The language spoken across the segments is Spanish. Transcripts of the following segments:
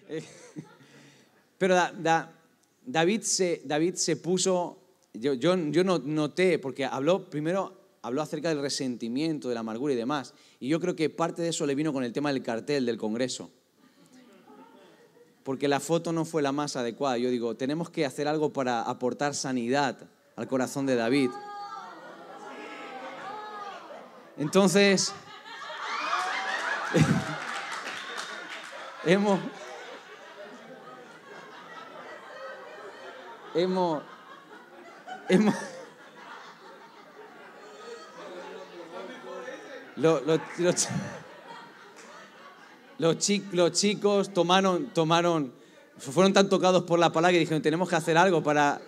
Eh, Pero David se puso, yo no noté, porque primero habló acerca del resentimiento, de la amargura y demás. Y yo creo que parte de eso le vino con el tema del cartel del Congreso. Porque la foto no fue la más adecuada. Yo digo, tenemos que hacer algo para aportar sanidad al corazón de David. Entonces, hemos los chicos fueron tan tocados por la palabra que dijeron, tenemos que hacer algo para...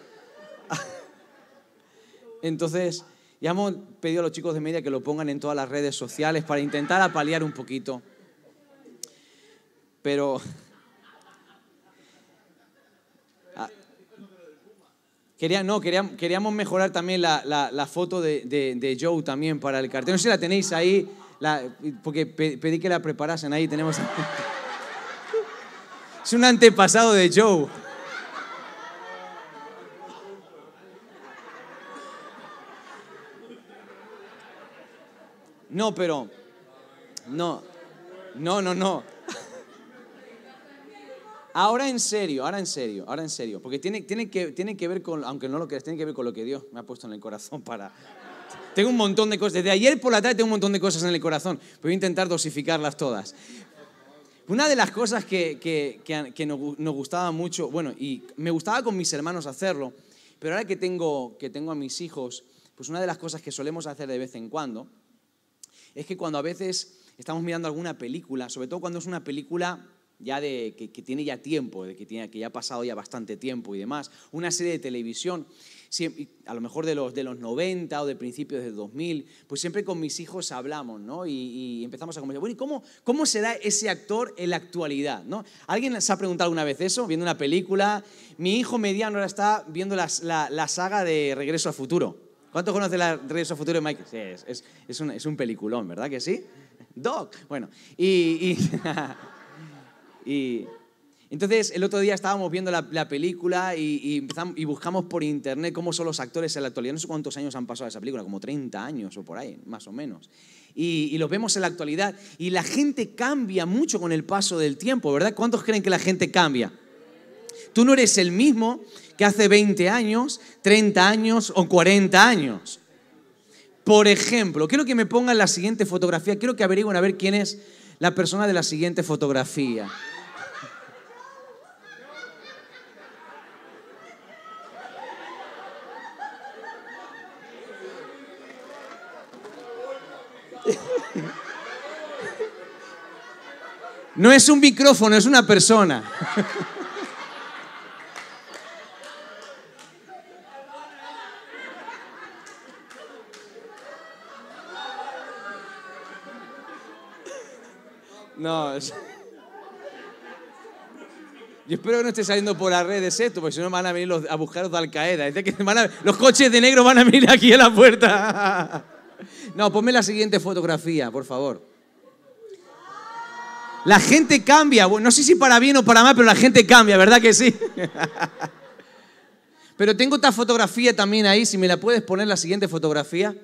Entonces, ya hemos pedido a los chicos de media que lo pongan en todas las redes sociales para intentar apalear un poquito. Pero... Queríamos mejorar también la foto de Joe también para el cartel. No sé si la tenéis ahí, porque pedí que la preparasen. Ahí tenemos... Es un antepasado de Joe. No, pero... No. Ahora en serio, porque tiene que ver con, aunque no lo creas, tiene que ver con lo que Dios me ha puesto en el corazón para... Tengo un montón de cosas, desde ayer por la tarde tengo un montón de cosas en el corazón, pero voy a intentar dosificarlas todas. Una de las cosas que nos gustaba mucho, bueno, y me gustaba con mis hermanos hacerlo, pero ahora que tengo a mis hijos, pues una de las cosas que solemos hacer de vez en cuando, es que cuando a veces estamos mirando alguna película, sobre todo cuando es una película... ya que tiene ya tiempo, que ya ha pasado ya bastante tiempo y demás, una serie de televisión, a lo mejor de los 90 o de principios del 2000, pues siempre con mis hijos hablamos, ¿no? Y empezamos a conversar, bueno, ¿y cómo será ese actor en la actualidad, ¿no? ¿Alguien se ha preguntado alguna vez eso, viendo una película? Mi hijo mediano ahora está viendo la saga de Regreso al Futuro. ¿Cuántos conocen la Regreso al Futuro de Michael? Sí, es un peliculón, ¿verdad que sí? Doc, bueno, Y entonces el otro día estábamos viendo la película y buscamos por internet cómo son los actores en la actualidad. No sé cuántos años han pasado de esa película, como 30 años o por ahí, más o menos. Y los vemos en la actualidad y la gente cambia mucho con el paso del tiempo, ¿verdad? ¿Cuántos creen que la gente cambia? Tú no eres el mismo que hace 20 años, 30 años o 40 años. Por ejemplo, quiero que me pongan la siguiente fotografía, quiero que averigüen a ver quién es la persona de la siguiente fotografía. No es un micrófono, es una persona. No, yo espero que no esté saliendo por las redes esto, porque si no van a venir a buscaros de Al Qaeda. Dice que los coches de negro van a venir aquí a la puerta. No, ponme la siguiente fotografía, por favor. La gente cambia. Bueno, no sé si para bien o para mal, pero la gente cambia, ¿verdad que sí? Pero tengo otra fotografía también ahí, si me la puedes poner la siguiente fotografía.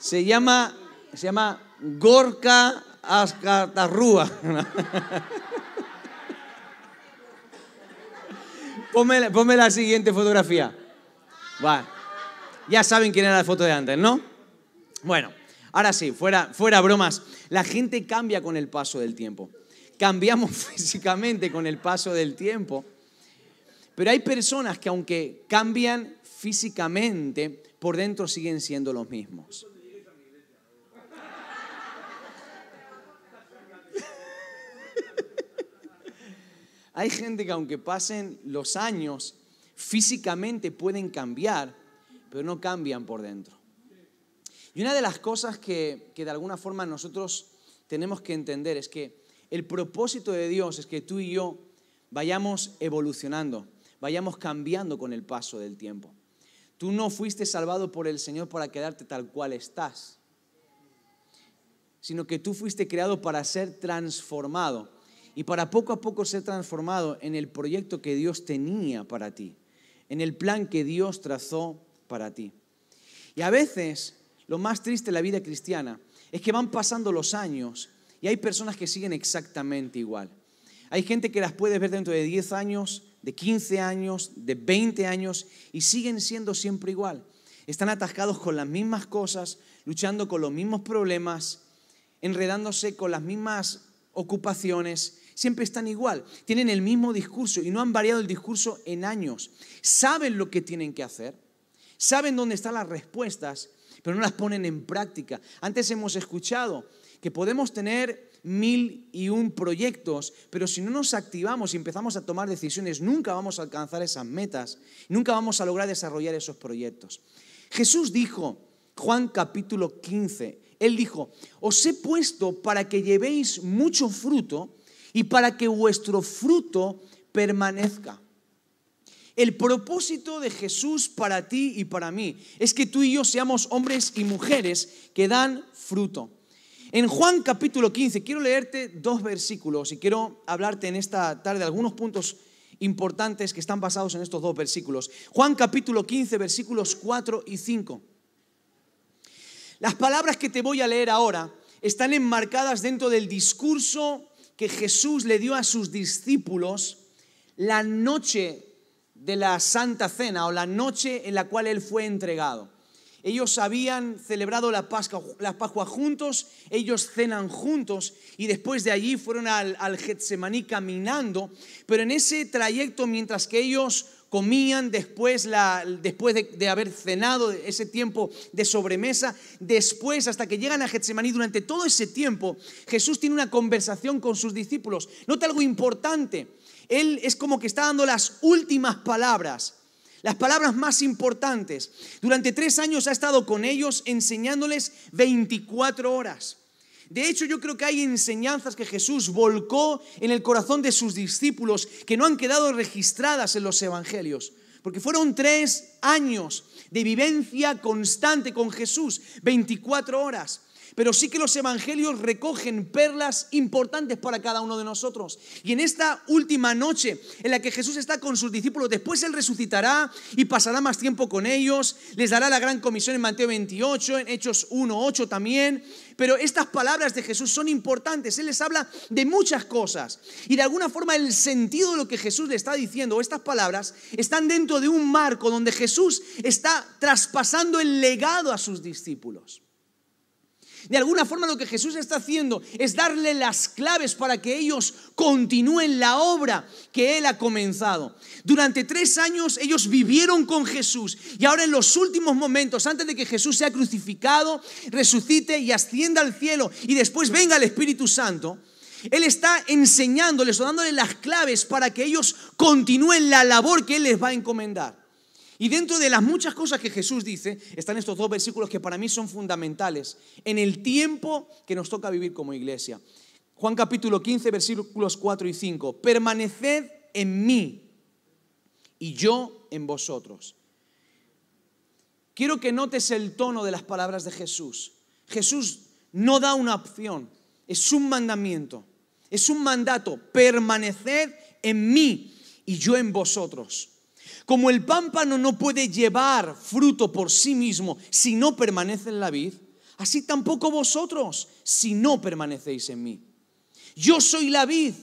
Se llama Gorka Ascatarrúa. Ponme la siguiente fotografía. Va. Ya saben quién era la foto de antes, ¿no? Bueno, ahora sí, fuera bromas. La gente cambia con el paso del tiempo. Cambiamos físicamente con el paso del tiempo. Pero hay personas que aunque cambian físicamente, por dentro siguen siendo los mismos. Hay gente que aunque pasen los años, físicamente pueden cambiar, pero no cambian por dentro. Y una de las cosas que de alguna forma nosotros tenemos que entender es que el propósito de Dios es que tú y yo vayamos evolucionando, vayamos cambiando con el paso del tiempo. Tú no fuiste salvado por el Señor para quedarte tal cual estás, sino que tú fuiste creado para ser transformado y para poco a poco ser transformado en el proyecto que Dios tenía para ti, en el plan que Dios trazó para ti. Y a veces lo más triste de la vida cristiana es que van pasando los años y hay personas que siguen exactamente igual. Hay gente que las puedes ver dentro de 10 años, de 15 años, de 20 años y siguen siendo siempre igual. Están atascados con las mismas cosas, luchando con los mismos problemas, enredándose con las mismas ocupaciones. Siempre están igual, tienen el mismo discurso y no han variado el discurso en años. Saben lo que tienen que hacer, saben dónde están las respuestas, pero no las ponen en práctica. Antes hemos escuchado que podemos tener 1001 proyectos, pero si no nos activamos y empezamos a tomar decisiones, nunca vamos a alcanzar esas metas, nunca vamos a lograr desarrollar esos proyectos. Jesús dijo, Juan capítulo 15, Él dijo, os he puesto para que llevéis mucho fruto y para que vuestro fruto permanezca. El propósito de Jesús para ti y para mí es que tú y yo seamos hombres y mujeres que dan fruto. En Juan capítulo 15, quiero leerte 2 versículos y quiero hablarte en esta tarde de algunos puntos importantes que están basados en estos 2 versículos. Juan capítulo 15, versículos 4 y 5. Las palabras que te voy a leer ahora están enmarcadas dentro del discurso que Jesús le dio a sus discípulos la noche de la Santa Cena o la noche en la cual Él fue entregado. Ellos habían celebrado la Pascua juntos, ellos cenan juntos y después de allí fueron al Getsemaní caminando, pero en ese trayecto mientras que ellos comían después de haber cenado ese tiempo de sobremesa, después hasta que llegan a Getsemaní, durante todo ese tiempo Jesús tiene una conversación con sus discípulos. Nota algo importante, Él es como que está dando las últimas palabras. Las palabras más importantes. Durante 3 años ha estado con ellos enseñándoles 24 horas. De hecho, yo creo que hay enseñanzas que Jesús volcó en el corazón de sus discípulos que no han quedado registradas en los evangelios. Porque fueron 3 años de vivencia constante con Jesús, 24 horas. Pero sí que los evangelios recogen perlas importantes para cada uno de nosotros. Y en esta última noche en la que Jesús está con sus discípulos, después Él resucitará y pasará más tiempo con ellos, les dará la gran comisión en Mateo 28, en Hechos 1:8 también. Pero estas palabras de Jesús son importantes. Él les habla de muchas cosas. Y de alguna forma el sentido de lo que Jesús le está diciendo, estas palabras, están dentro de un marco donde Jesús está traspasando el legado a sus discípulos. De alguna forma lo que Jesús está haciendo es darle las claves para que ellos continúen la obra que Él ha comenzado. Durante 3 años ellos vivieron con Jesús y ahora en los últimos momentos, antes de que Jesús sea crucificado, resucite y ascienda al cielo y después venga el Espíritu Santo, Él está enseñándoles o dándoles las claves para que ellos continúen la labor que Él les va a encomendar. Y dentro de las muchas cosas que Jesús dice, están estos 2 versículos que para mí son fundamentales en el tiempo que nos toca vivir como iglesia. Juan capítulo 15, versículos 4 y 5. Permaneced en mí y yo en vosotros. Quiero que notes el tono de las palabras de Jesús. Jesús no da una opción, es un mandamiento, es un mandato. Permaneced en mí y yo en vosotros. Como el pámpano no puede llevar fruto por sí mismo si no permanece en la vid, así tampoco vosotros si no permanecéis en mí. Yo soy la vid,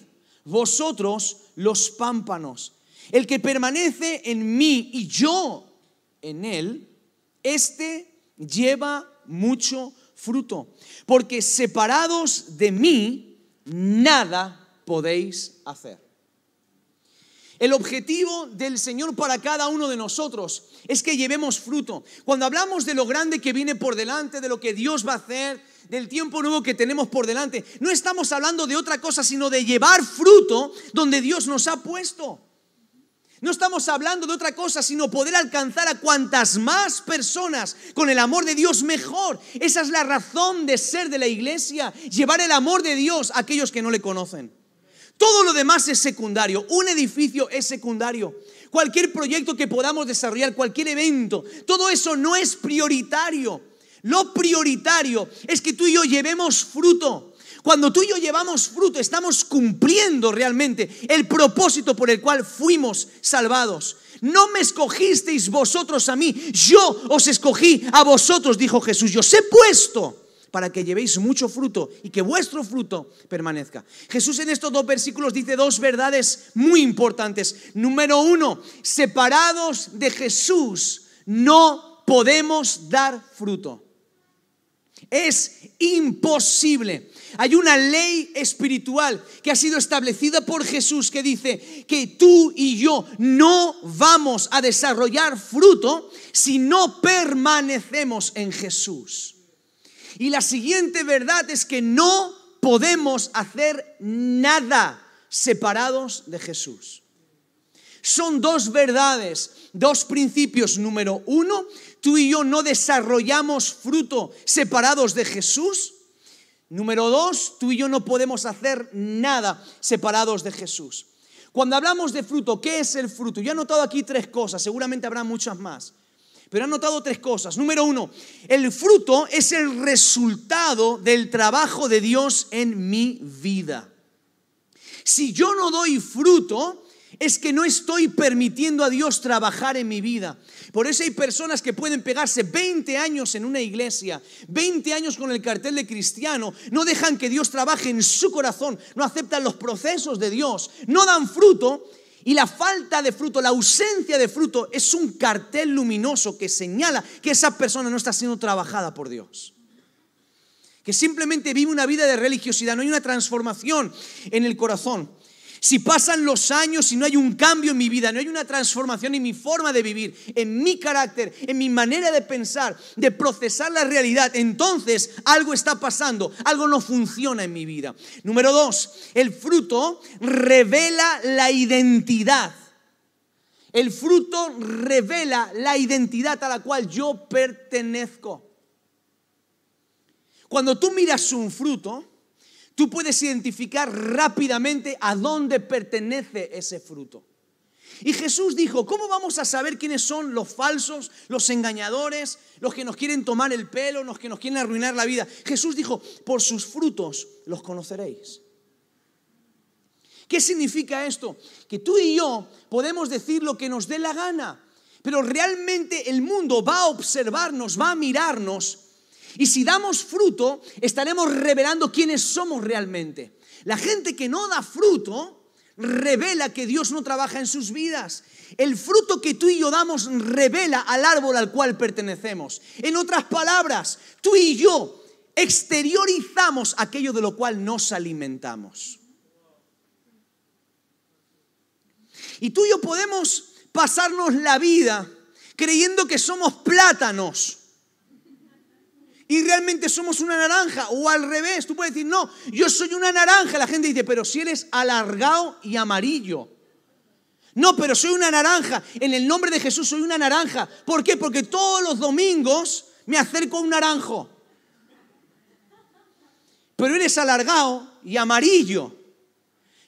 vosotros los pámpanos. El que permanece en mí y yo en él, este lleva mucho fruto. Porque separados de mí, nada podéis hacer. El objetivo del Señor para cada uno de nosotros es que llevemos fruto. Cuando hablamos de lo grande que viene por delante, de lo que Dios va a hacer, del tiempo nuevo que tenemos por delante, no estamos hablando de otra cosa, sino de llevar fruto donde Dios nos ha puesto. No estamos hablando de otra cosa, sino poder alcanzar a cuantas más personas con el amor de Dios mejor. Esa es la razón de ser de la iglesia, llevar el amor de Dios a aquellos que no le conocen. Todo lo demás es secundario. Un edificio es secundario. Cualquier proyecto que podamos desarrollar, cualquier evento, todo eso no es prioritario. Lo prioritario es que tú y yo llevemos fruto. Cuando tú y yo llevamos fruto, estamos cumpliendo realmente el propósito por el cual fuimos salvados. No me escogisteis vosotros a mí, yo os escogí a vosotros, dijo Jesús. Yo os he puesto para que llevéis mucho fruto y que vuestro fruto permanezca. Jesús en estos 2 versículos dice 2 verdades muy importantes. Número 1, separados de Jesús no podemos dar fruto. Es imposible. Hay una ley espiritual que ha sido establecida por Jesús que dice que tú y yo no vamos a desarrollar fruto si no permanecemos en Jesús. Y la siguiente verdad es que no podemos hacer nada separados de Jesús. Son 2 verdades, 2 principios. Número 1, tú y yo no desarrollamos fruto separados de Jesús. Número 2, tú y yo no podemos hacer nada separados de Jesús. Cuando hablamos de fruto, ¿qué es el fruto? Yo he anotado aquí 3 cosas, seguramente habrá muchas más. Pero he anotado 3 cosas. Número 1, el fruto es el resultado del trabajo de Dios en mi vida. Si yo no doy fruto, es que no estoy permitiendo a Dios trabajar en mi vida. Por eso hay personas que pueden pegarse 20 años en una iglesia, 20 años con el cartel de cristiano, no dejan que Dios trabaje en su corazón, no aceptan los procesos de Dios, no dan fruto. Y la falta de fruto, la ausencia de fruto es un cartel luminoso que señala que esa persona no está siendo trabajada por Dios. Que simplemente vive una vida de religiosidad, no hay una transformación en el corazón. Si pasan los años y no hay un cambio en mi vida, no hay una transformación en mi forma de vivir, en mi carácter, en mi manera de pensar, de procesar la realidad, entonces algo está pasando, algo no funciona en mi vida. Número 2, el fruto revela la identidad. El fruto revela la identidad a la cual yo pertenezco. Cuando tú miras un fruto, tú puedes identificar rápidamente a dónde pertenece ese fruto. Y Jesús dijo, ¿cómo vamos a saber quiénes son los falsos, los engañadores, los que nos quieren tomar el pelo, los que nos quieren arruinar la vida? Jesús dijo, por sus frutos los conoceréis. ¿Qué significa esto? Que tú y yo podemos decir lo que nos dé la gana, pero realmente el mundo va a observarnos, va a mirarnos. Y si damos fruto, estaremos revelando quiénes somos realmente. La gente que no da fruto revela que Dios no trabaja en sus vidas. El fruto que tú y yo damos revela al árbol al cual pertenecemos. En otras palabras, tú y yo exteriorizamos aquello de lo cual nos alimentamos. Y tú y yo podemos pasarnos la vida creyendo que somos plátanos y realmente somos una naranja, o al revés. Tú puedes decir, no, yo soy una naranja. La gente dice, pero si eres alargado y amarillo. No, pero soy una naranja. En el nombre de Jesús soy una naranja. ¿Por qué? Porque todos los domingos me acerco a un naranjo. Pero eres alargado y amarillo.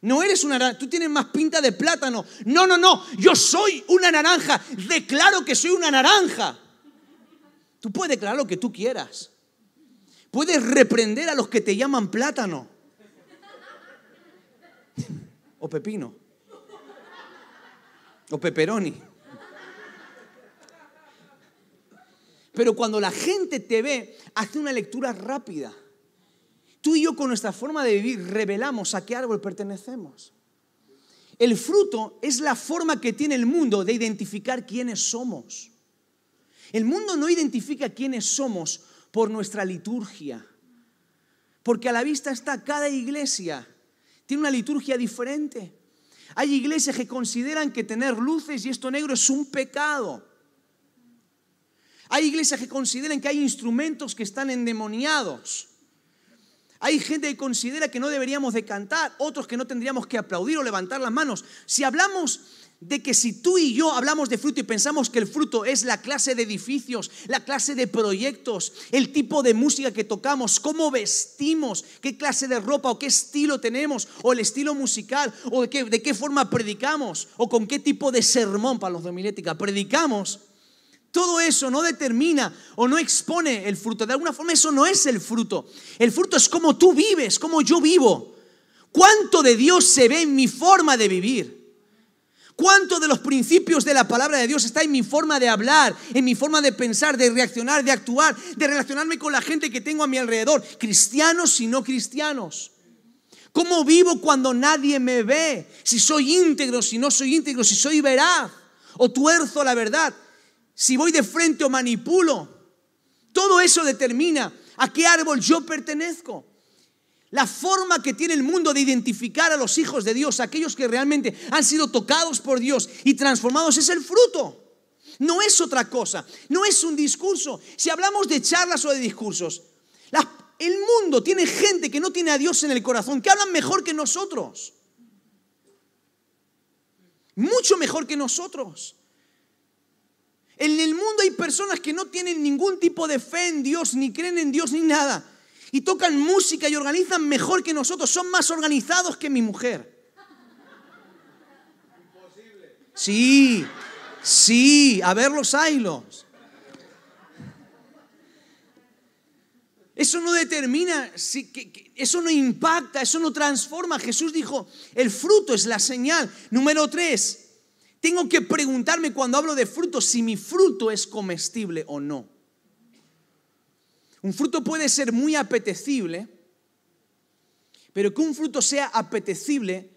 No eres una naranja, tú tienes más pinta de plátano. No, yo soy una naranja. Declaro que soy una naranja. Tú puedes declarar lo que tú quieras. Puedes reprender a los que te llaman plátano o pepino o pepperoni. Pero cuando la gente te ve, hace una lectura rápida. Tú y yo con nuestra forma de vivir revelamos a qué árbol pertenecemos. El fruto es la forma que tiene el mundo de identificar quiénes somos. El mundo no identifica quiénes somos por nuestra liturgia, porque a la vista está cada iglesia, tiene una liturgia diferente. Hay iglesias que consideran que tener luces y esto negro es un pecado. Hay iglesias que consideran que hay instrumentos que están endemoniados. Hay gente que considera que no deberíamos de cantar, otros que no tendríamos que aplaudir o levantar las manos. Si hablamos de que si tú y yo hablamos de fruto y pensamos que el fruto es la clase de edificios, la clase de proyectos, el tipo de música que tocamos, cómo vestimos, qué clase de ropa o qué estilo tenemos, o el estilo musical, o de qué forma predicamos, o con qué tipo de sermón, para los de homilética, predicamos, todo eso no determina o no expone el fruto. De alguna forma eso no es el fruto. El fruto es cómo tú vives, cómo yo vivo. ¿Cuánto de Dios se ve en mi forma de vivir? ¿Cuánto de los principios de la palabra de Dios está en mi forma de hablar, en mi forma de pensar, de reaccionar, de actuar, de relacionarme con la gente que tengo a mi alrededor, cristianos y no cristianos? ¿Cómo vivo cuando nadie me ve? Si soy íntegro, si no soy íntegro, si soy veraz o tuerzo la verdad, si voy de frente o manipulo. Todo eso determina a qué árbol yo pertenezco. La forma que tiene el mundo de identificar a los hijos de Dios, aquellos que realmente han sido tocados por Dios y transformados, es el fruto. No es otra cosa, no es un discurso. Si hablamos de charlas o de discursos, el mundo tiene gente que no tiene a Dios en el corazón, que hablan mejor que nosotros. Mucho mejor que nosotros. En el mundo hay personas que no tienen ningún tipo de fe en Dios, ni creen en Dios, ni nada. Y tocan música y organizan mejor que nosotros. Son más organizados que mi mujer. Imposible. Sí, a ver los haylos. Eso no determina, eso no impacta, eso no transforma. Jesús dijo, el fruto es la señal. Número 3, tengo que preguntarme cuando hablo de fruto si mi fruto es comestible o no. Un fruto puede ser muy apetecible, pero que un fruto sea apetecible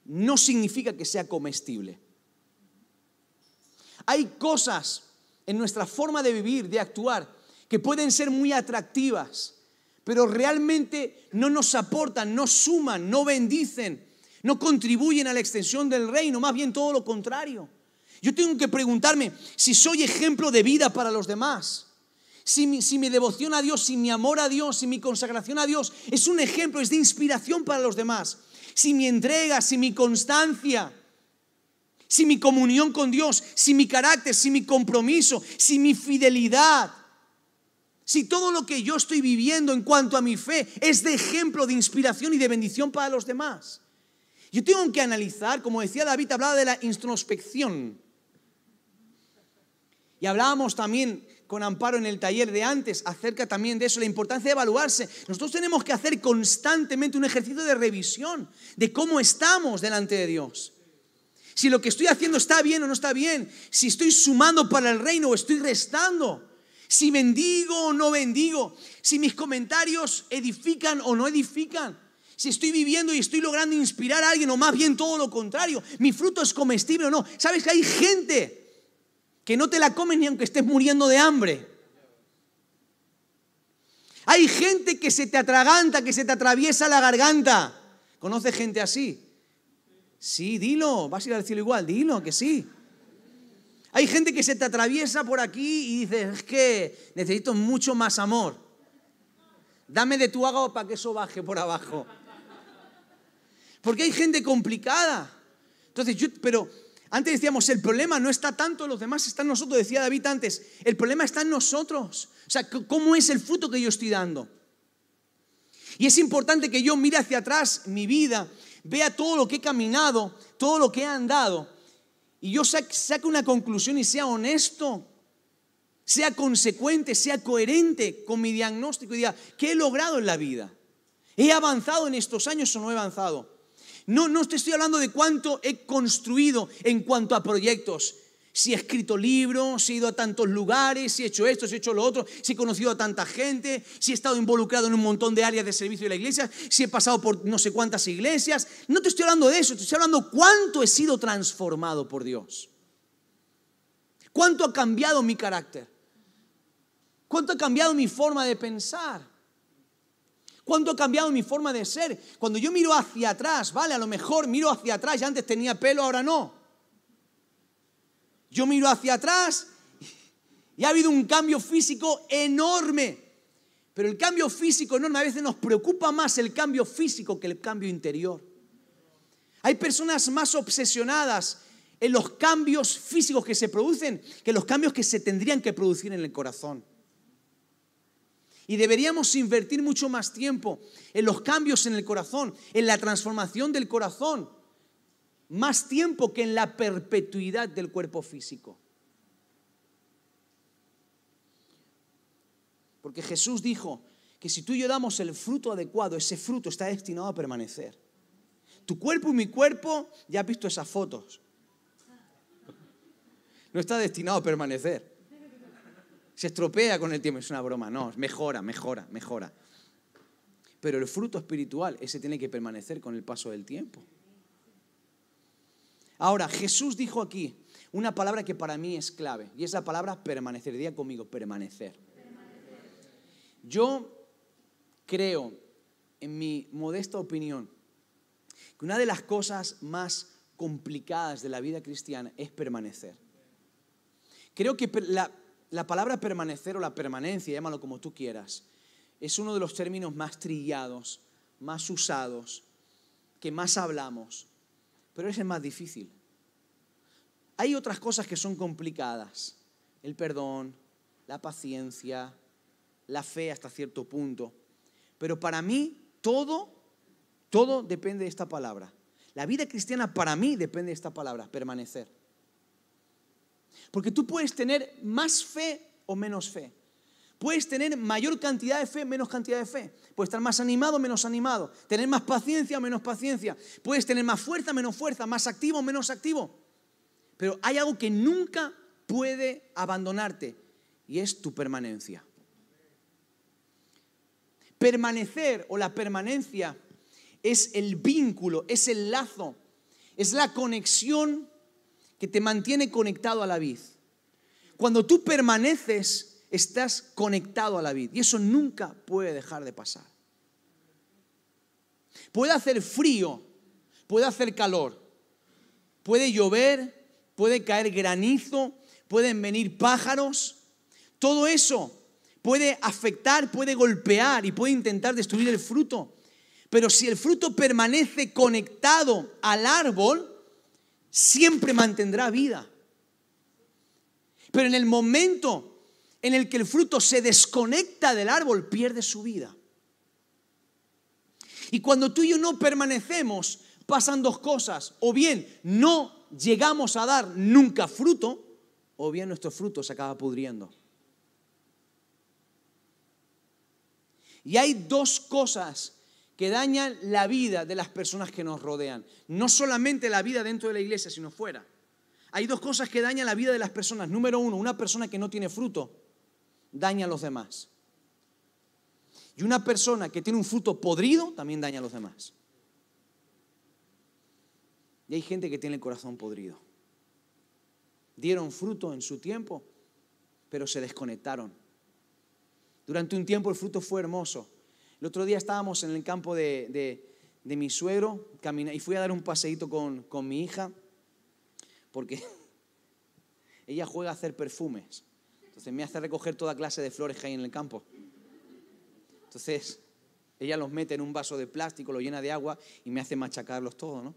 no significa que sea comestible. Hay cosas en nuestra forma de vivir, de actuar, que pueden ser muy atractivas, pero realmente no nos aportan, no suman, no bendicen, no contribuyen a la extensión del reino, más bien todo lo contrario. Yo tengo que preguntarme si soy ejemplo de vida para los demás. Si mi devoción a Dios, si mi amor a Dios, si mi consagración a Dios es un ejemplo, es de inspiración para los demás. Si mi entrega, si mi constancia, si mi comunión con Dios, si mi carácter, si mi compromiso, si mi fidelidad, si todo lo que yo estoy viviendo en cuanto a mi fe es de ejemplo, de inspiración y de bendición para los demás. Yo tengo que analizar, como decía David, hablaba de la introspección. Y hablábamos también con Amparo en el taller de antes acerca también de eso, la importancia de evaluarse. Nosotros tenemos que hacer constantemente un ejercicio de revisión de cómo estamos delante de Dios. Si lo que estoy haciendo está bien o no está bien, si estoy sumando para el reino o estoy restando, si bendigo o no bendigo, si mis comentarios edifican o no edifican, si estoy viviendo y estoy logrando inspirar a alguien o más bien todo lo contrario, mi fruto es comestible o no. ¿Sabes que hay gente que no te la comes ni aunque estés muriendo de hambre? Hay gente que se te atraganta, que se te atraviesa la garganta. ¿Conoces gente así? Sí, dilo, vas a ir al cielo igual, dilo que sí. Hay gente que se te atraviesa por aquí y dices, es que necesito mucho más amor. Dame de tu agua para que eso baje por abajo. Porque hay gente complicada. Entonces, pero antes decíamos, el problema no está tanto en los demás, está en nosotros. Decía David antes, el problema está en nosotros. O sea, ¿cómo es el fruto que yo estoy dando? Y es importante que yo mire hacia atrás mi vida, vea todo lo que he caminado, todo lo que he andado, y yo saque una conclusión y sea honesto, sea consecuente, sea coherente con mi diagnóstico y diga, ¿qué he logrado en la vida? ¿He avanzado en estos años o no he avanzado? No te estoy hablando de cuánto he construido en cuanto a proyectos. Si he escrito libros, si he ido a tantos lugares, si he hecho esto, si he hecho lo otro, si he conocido a tanta gente, si he estado involucrado en un montón de áreas de servicio de la iglesia, si he pasado por no sé cuántas iglesias. No te estoy hablando de eso, te estoy hablando cuánto he sido transformado por Dios. Cuánto ha cambiado mi carácter. Cuánto ha cambiado mi forma de pensar. ¿Cuánto ha cambiado mi forma de ser? Cuando yo miro hacia atrás, vale, a lo mejor miro hacia atrás, ya antes tenía pelo, ahora no. Yo miro hacia atrás y ha habido un cambio físico enorme. Pero el cambio físico enorme, a veces nos preocupa más el cambio físico que el cambio interior. Hay personas más obsesionadas en los cambios físicos que se producen que los cambios que se tendrían que producir en el corazón. Y deberíamos invertir mucho más tiempo en los cambios en el corazón, en la transformación del corazón, más tiempo que en la perpetuidad del cuerpo físico. Porque Jesús dijo que si tú y yo damos el fruto adecuado, ese fruto está destinado a permanecer. Tu cuerpo y mi cuerpo, ya has visto esas fotos, no está destinado a permanecer. Se estropea con el tiempo, es una broma, no, mejora. Pero el fruto espiritual, ese tiene que permanecer con el paso del tiempo. Ahora, Jesús dijo aquí una palabra que para mí es clave, y es la palabra permanecer. Diga conmigo, permanecer. Yo creo, en mi modesta opinión, que una de las cosas más complicadas de la vida cristiana es permanecer. Creo que la palabra permanecer o la permanencia, llámalo como tú quieras, es uno de los términos más trillados, más usados, que más hablamos, pero es el más difícil. Hay otras cosas que son complicadas, el perdón, la paciencia, la fe hasta cierto punto, pero para mí todo depende de esta palabra. La vida cristiana para mí depende de esta palabra, permanecer. Porque tú puedes tener más fe o menos fe. Puedes tener mayor cantidad de fe, menos cantidad de fe. Puedes estar más animado, menos animado. Tener más paciencia, menos paciencia. Puedes tener más fuerza, menos fuerza. Más activo, menos activo. Pero hay algo que nunca puede abandonarte y es tu permanencia. Permanecer o la permanencia es el vínculo, es el lazo, es la conexión que te mantiene conectado a la vid. Cuando tú permaneces, estás conectado a la vid y eso nunca puede dejar de pasar. Puede hacer frío, puede hacer calor, puede llover, puede caer granizo, pueden venir pájaros. Todo eso puede afectar, puede golpear y puede intentar destruir el fruto. Pero si el fruto permanece conectado al árbol, siempre mantendrá vida. Pero en el momento en el que el fruto se desconecta del árbol, pierde su vida. Y cuando tú y yo no permanecemos, pasan dos cosas. O bien no llegamos a dar nunca fruto, o bien nuestro fruto se acaba pudriendo. Y hay dos cosas que dañan la vida de las personas que nos rodean. No solamente la vida dentro de la iglesia, sino fuera. Hay dos cosas que dañan la vida de las personas. Número uno, una persona que no tiene fruto daña a los demás. Y una persona que tiene un fruto podrido también daña a los demás. Y hay gente que tiene el corazón podrido. Dieron fruto en su tiempo, pero se desconectaron. Durante un tiempo el fruto fue hermoso. El otro día estábamos en el campo de mi suegro y fui a dar un paseíto con mi hija porque ella juega a hacer perfumes. Entonces me hace recoger toda clase de flores que hay en el campo. Entonces ella los mete en un vaso de plástico, lo llena de agua y me hace machacarlos todos, ¿no?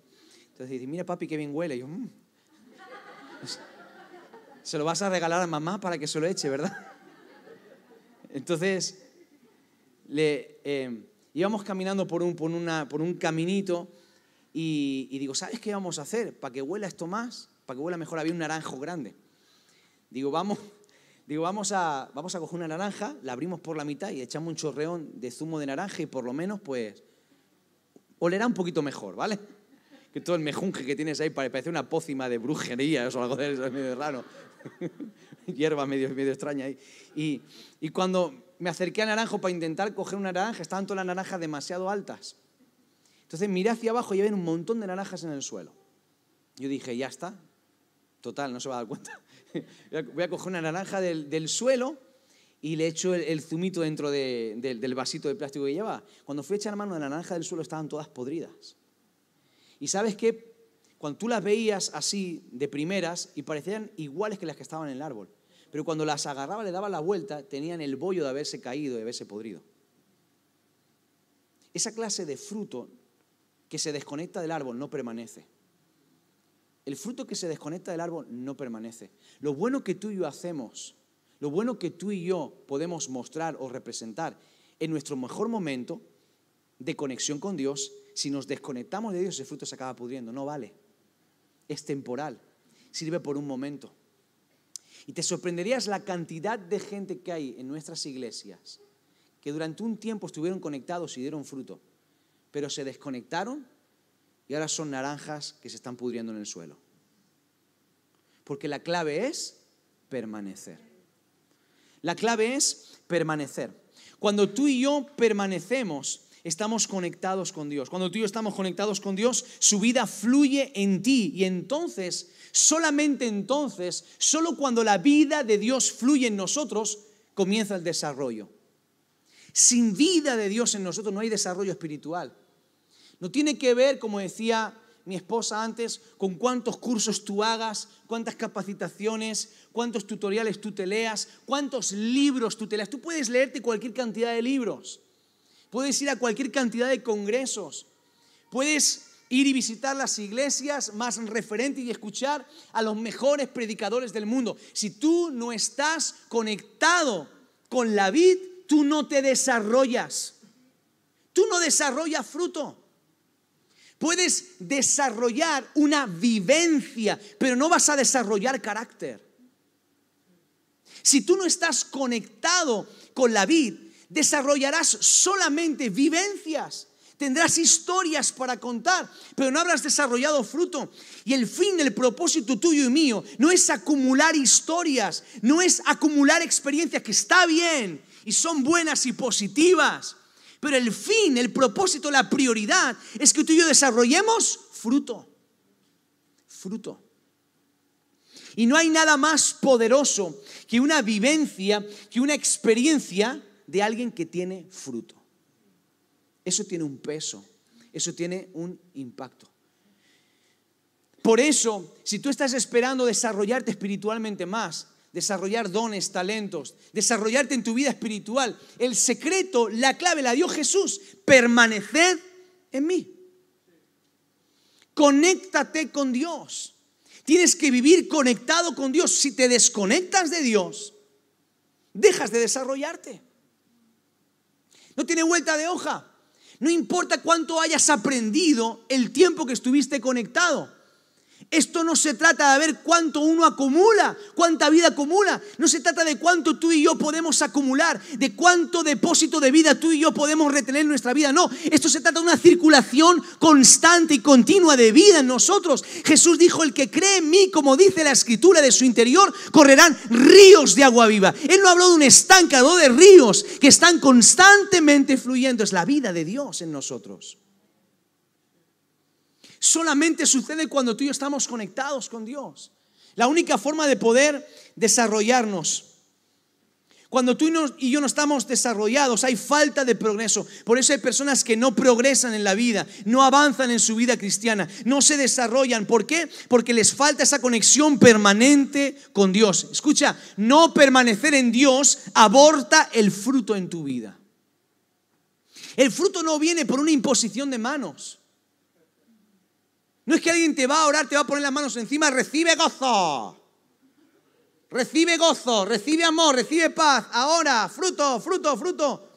Entonces dice, mira papi, qué bien huele. Y yo, se lo vas a regalar a mamá para que se lo eche, ¿verdad? Entonces íbamos caminando por un caminito y digo, ¿sabes qué vamos a hacer? Para que huela esto más, para que huela mejor. Había un naranjo grande. Digo, vamos a coger una naranja, la abrimos por la mitad y echamos un chorreón de zumo de naranja y por lo menos pues olerá un poquito mejor, ¿vale? Que todo el mejunje que tienes ahí parece una pócima de brujería o algo de eso, es medio raro. Hierba medio extraña ahí. Y cuando me acerqué al naranjo para intentar coger una naranja, estaban todas las naranjas demasiado altas. Entonces miré hacia abajo y había un montón de naranjas en el suelo. Yo dije, ya está. Total, no se va a dar cuenta. Voy a coger una naranja del suelo y le echo el zumito dentro del vasito de plástico que lleva. Cuando fui a echar mano de la naranja del suelo estaban todas podridas. Y ¿sabes qué? Cuando tú las veías así de primeras y parecían iguales que las que estaban en el árbol. Pero cuando las agarraba, le daba la vuelta, tenían el bollo de haberse caído, de haberse podrido. Esa clase de fruto que se desconecta del árbol no permanece. el fruto que se desconecta del árbol no permanece. Lo bueno que tú y yo hacemos, lo bueno que tú y yo podemos mostrar o representar en nuestro mejor momento de conexión con Dios, si nos desconectamos de Dios, ese fruto se acaba pudriendo. No vale. Es temporal. Sirve por un momento. Y te sorprenderías la cantidad de gente que hay en nuestras iglesias que durante un tiempo estuvieron conectados y dieron fruto, pero se desconectaron y ahora son naranjas que se están pudriendo en el suelo. Porque la clave es permanecer. La clave es permanecer. Cuando tú y yo permanecemos, estamos conectados con Dios. Cuando tú y yo estamos conectados con Dios, su vida fluye en ti. Y entonces, solamente entonces, solo cuando la vida de Dios fluye en nosotros, comienza el desarrollo. Sin vida de Dios en nosotros no hay desarrollo espiritual. No tiene que ver, como decía mi esposa antes, con cuántos cursos tú hagas, cuántas capacitaciones, cuántos tutoriales tú te leas, cuántos libros tú te leas. Tú puedes leerte cualquier cantidad de libros, puedes ir a cualquier cantidad de congresos, puedes ir y visitar las iglesias más referentes y escuchar a los mejores predicadores del mundo. Si tú no estás conectado con la vid, tú no te desarrollas. Tú no desarrollas fruto. Puedes desarrollar una vivencia, pero no vas a desarrollar carácter. Si tú no estás conectado con la vid, desarrollarás solamente vivencias. Tendrás historias para contar, pero no habrás desarrollado fruto. Y el fin, el propósito tuyo y mío, no es acumular historias, no es acumular experiencias, que está bien y son buenas y positivas. Pero el fin, el propósito, la prioridad es que tú y yo desarrollemos fruto. Fruto. Y no hay nada más poderoso que una vivencia, que una experiencia de alguien que tiene fruto. Eso tiene un peso, eso tiene un impacto. Por eso, si tú estás esperando desarrollarte espiritualmente más, desarrollar dones, talentos, desarrollarte en tu vida espiritual, el secreto, la clave la dio Jesús: permaneced en mí. Conéctate con Dios. Tienes que vivir conectado con Dios. Si te desconectas de Dios, dejas de desarrollarte. No tiene vuelta de hoja. No importa cuánto hayas aprendido el tiempo que estuviste conectado. Esto no se trata de ver cuánto uno acumula, cuánta vida acumula. No se trata de cuánto tú y yo podemos acumular, de cuánto depósito de vida tú y yo podemos retener en nuestra vida. No, esto se trata de una circulación constante y continua de vida en nosotros. Jesús dijo: el que cree en mí, como dice la Escritura, de su interior correrán ríos de agua viva. Él no habló de un estanque, habló de ríos que están constantemente fluyendo. Es la vida de Dios en nosotros. Solamente sucede cuando tú y yo estamos conectados con Dios. La única forma de poder desarrollarnos. Cuando tú y yo no estamos desarrollados, hay falta de progreso. Por eso hay personas que no progresan en la vida, no avanzan en su vida cristiana, no se desarrollan. ¿Por qué? Porque les falta esa conexión permanente con Dios. Escucha, no permanecer en Dios aborta el fruto en tu vida. El fruto no viene por una imposición de manos. No es que alguien te va a orar, te va a poner las manos encima: recibe gozo, recibe amor, recibe paz. Ahora, fruto, fruto, fruto.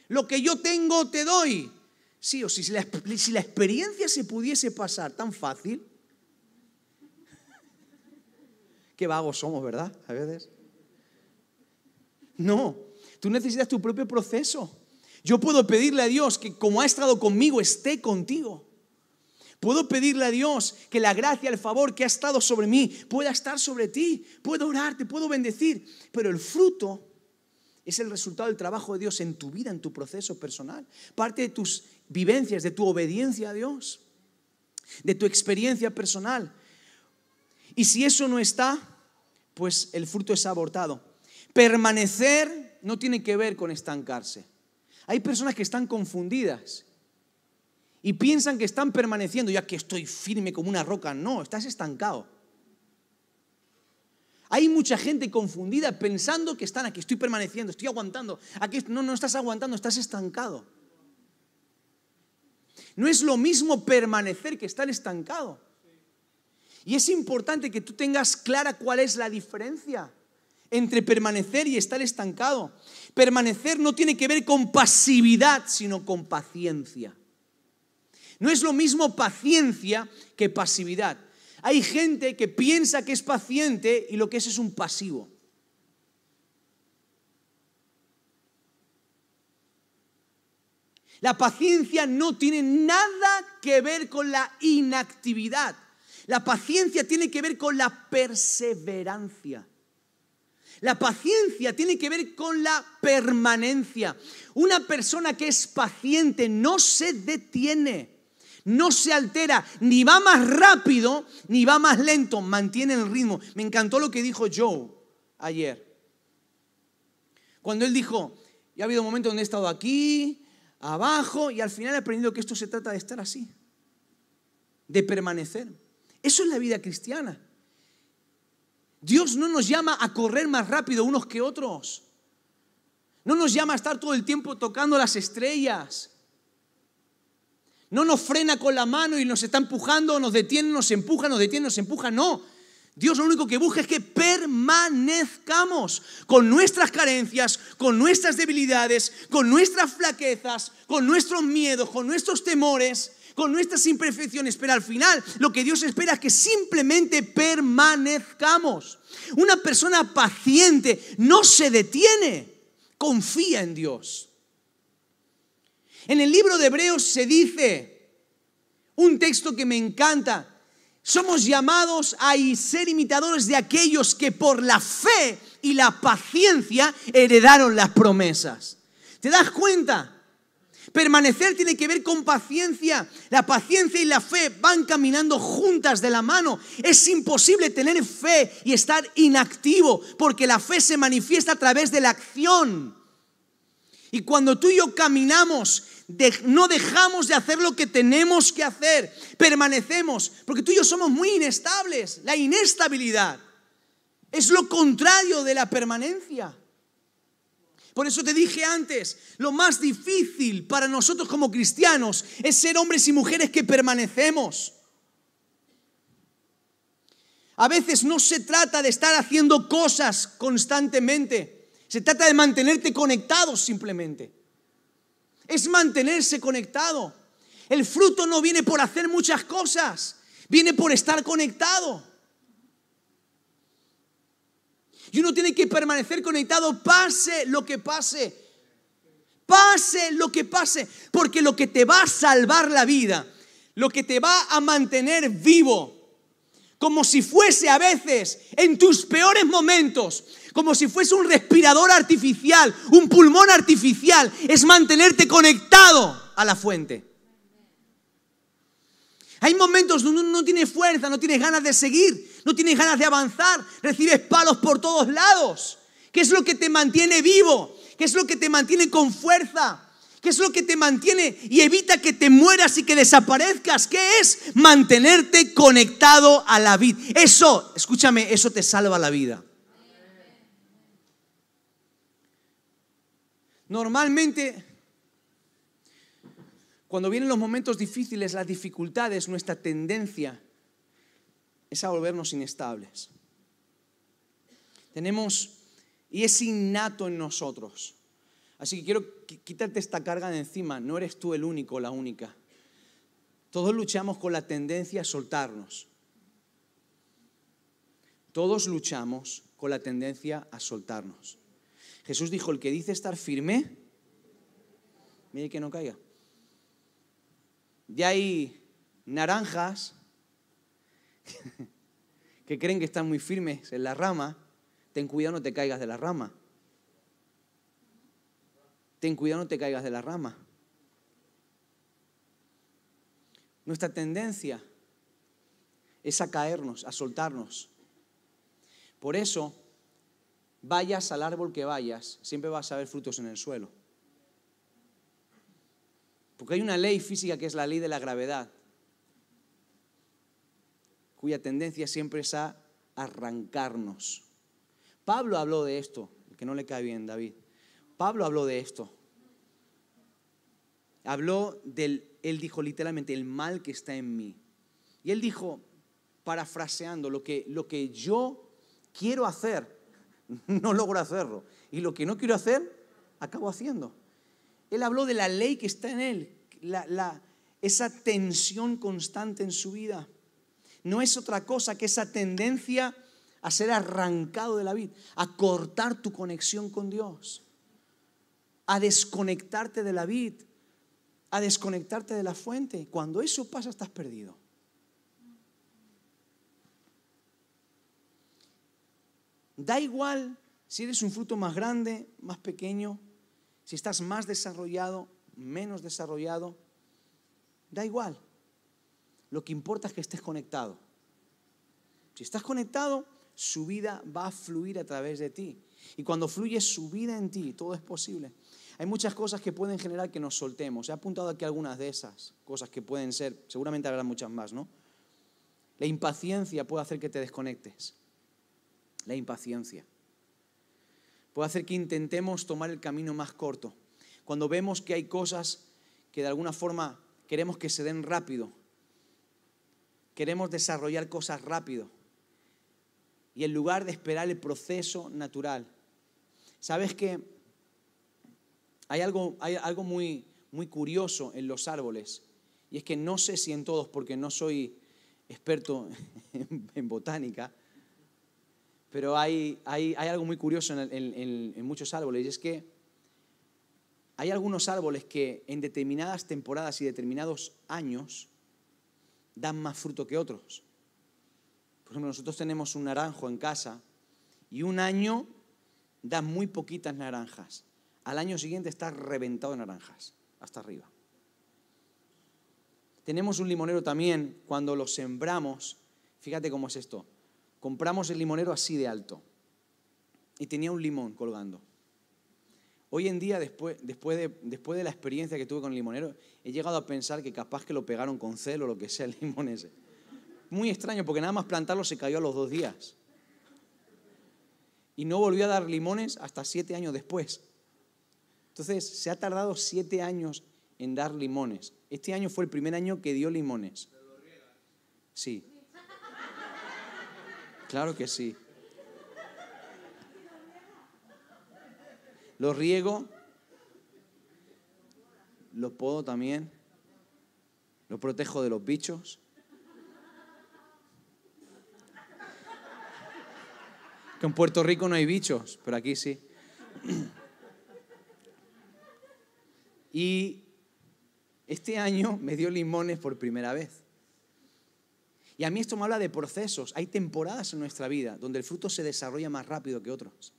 Lo que yo tengo te doy. Sí, o si la experiencia se pudiese pasar tan fácil. Qué vagos somos, ¿verdad? A veces. No, tú necesitas tu propio proceso. Yo puedo pedirle a Dios que, como ha estado conmigo, esté contigo. Puedo pedirle a Dios que la gracia, el favor que ha estado sobre mí pueda estar sobre ti. Puedo orarte, puedo bendecir. Pero el fruto es el resultado del trabajo de Dios en tu vida, en tu proceso personal. Parte de tus vivencias, de tu obediencia a Dios, de tu experiencia personal. Y si eso no está, pues el fruto es abortado. Permanecer no tiene que ver con estancarse. Hay personas que están confundidas y piensan que están permaneciendo, ya que estoy firme como una roca. No, estás estancado. Hay mucha gente confundida pensando que están aquí, estoy permaneciendo, estoy aguantando. Aquí no estás aguantando, estás estancado. No es lo mismo permanecer que estar estancado. Y es importante que tú tengas clara cuál es la diferencia entre permanecer y estar estancado. Permanecer no tiene que ver con pasividad, sino con paciencia. No es lo mismo paciencia que pasividad. Hay gente que piensa que es paciente y lo que es un pasivo. La paciencia no tiene nada que ver con la inactividad. La paciencia tiene que ver con la perseverancia. La paciencia tiene que ver con la permanencia. Una persona que es paciente no se detiene, no se altera, ni va más rápido, ni va más lento, mantiene el ritmo. Me encantó lo que dijo Joe ayer. Cuando él dijo, ya ha habido momentos donde he estado aquí, abajo, y al final he aprendido que esto se trata de estar así, de permanecer. Eso es la vida cristiana. Dios no nos llama a correr más rápido unos que otros. No nos llama a estar todo el tiempo tocando las estrellas. No nos frena con la mano y nos está empujando, nos detiene, nos empuja, nos detiene, nos empuja. No. Dios lo único que busca es que permanezcamos con nuestras carencias, con nuestras debilidades, con nuestras flaquezas, con nuestros miedos, con nuestros temores, con nuestras imperfecciones, pero al final lo que Dios espera es que simplemente permanezcamos. Una persona paciente no se detiene, confía en Dios. En el libro de Hebreos se dice, un texto que me encanta, somos llamados a ser imitadores de aquellos que por la fe y la paciencia heredaron las promesas. ¿Te das cuenta? Permanecer tiene que ver con paciencia. La paciencia y la fe van caminando juntas de la mano. Es imposible tener fe y estar inactivo, porque la fe se manifiesta a través de la acción. Y cuando tú y yo caminamos, no dejamos de hacer lo que tenemos que hacer. Permanecemos, porque tú y yo somos muy inestables. La inestabilidad es lo contrario de la permanencia. Por eso te dije antes, lo más difícil para nosotros como cristianos es ser hombres y mujeres que permanecemos. A veces no se trata de estar haciendo cosas constantemente, se trata de mantenerte conectado simplemente. Es mantenerse conectado. El fruto no viene por hacer muchas cosas, viene por estar conectado. Y uno tiene que permanecer conectado, pase lo que pase. Pase lo que pase. Porque lo que te va a salvar la vida, lo que te va a mantener vivo, como si fuese a veces en tus peores momentos, como si fuese un respirador artificial, un pulmón artificial, es mantenerte conectado a la fuente. Hay momentos donde uno no tiene fuerza, no tienes ganas de seguir, no tienes ganas de avanzar, recibes palos por todos lados. ¿Qué es lo que te mantiene vivo? ¿Qué es lo que te mantiene con fuerza? ¿Qué es lo que te mantiene y evita que te mueras y que desaparezcas? ¿Qué es? Mantenerte conectado a la vida. Eso, escúchame, eso te salva la vida. Normalmente, cuando vienen los momentos difíciles, las dificultades, nuestra tendencia es a volvernos inestables. Y es innato en nosotros. Así que quiero quitarte esta carga de encima. No eres tú el único o la única. Todos luchamos con la tendencia a soltarnos. Todos luchamos con la tendencia a soltarnos. Jesús dijo, el que dice estar firme, mire que no caiga. Ya hay naranjas que creen que están muy firmes en la rama. Ten cuidado, no te caigas de la rama. Ten cuidado, no te caigas de la rama. Nuestra tendencia es a caernos, a soltarnos. Por eso, vayas al árbol que vayas, siempre vas a ver frutos en el suelo. Porque hay una ley física que es la ley de la gravedad, cuya tendencia siempre es a arrancarnos. Pablo habló de esto, que no le cae bien, David. Pablo habló de esto. Él dijo literalmente el mal que está en mí. Y él dijo, parafraseando, lo que yo quiero hacer, no logro hacerlo. Y lo que no quiero hacer, acabo haciendo. Él habló de la ley que está en él, esa tensión constante en su vida. No es otra cosa que esa tendencia a ser arrancado de la vid, a cortar tu conexión con Dios, a desconectarte de la vid, a desconectarte de la fuente. Cuando eso pasa, estás perdido. Da igual si eres un fruto más grande, más pequeño, si estás más desarrollado, menos desarrollado, da igual. Lo que importa es que estés conectado. Si estás conectado, su vida va a fluir a través de ti. Y cuando fluye su vida en ti, todo es posible. Hay muchas cosas que pueden generar que nos soltemos. He apuntado aquí algunas de esas cosas que pueden ser, seguramente habrá muchas más, ¿no? La impaciencia puede hacer que te desconectes. La impaciencia puede hacer que intentemos tomar el camino más corto. Cuando vemos que hay cosas que de alguna forma queremos que se den rápido, queremos desarrollar cosas rápido, y en lugar de esperar el proceso natural. ¿Sabes qué? Hay algo muy, muy curioso en los árboles, y es que no sé si en todos, porque no soy experto en botánica, pero hay algo muy curioso en muchos árboles, y es que hay algunos árboles que en determinadas temporadas y determinados años dan más fruto que otros. Por ejemplo, nosotros tenemos un naranjo en casa y un año da muy poquitas naranjas. Al año siguiente está reventado de naranjas, hasta arriba. Tenemos un limonero también, cuando lo sembramos, fíjate cómo es esto. Compramos el limonero así de alto y tenía un limón colgando. Hoy en día, después de la experiencia que tuve con el limonero, he llegado a pensar que capaz que lo pegaron con celo o lo que sea el limón ese. Muy extraño, porque nada más plantarlo se cayó a los 2 días. Y no volvió a dar limones hasta 7 años después. Entonces, se ha tardado 7 años en dar limones. Este año fue el primer año que dio limones. Sí. Claro que sí. Lo riego, lo podo también, lo protejo de los bichos. Que en Puerto Rico no hay bichos, pero aquí sí. Y este año me dio limones por primera vez. Y a mí esto me habla de procesos. Hay temporadas en nuestra vida donde el fruto se desarrolla más rápido que otros.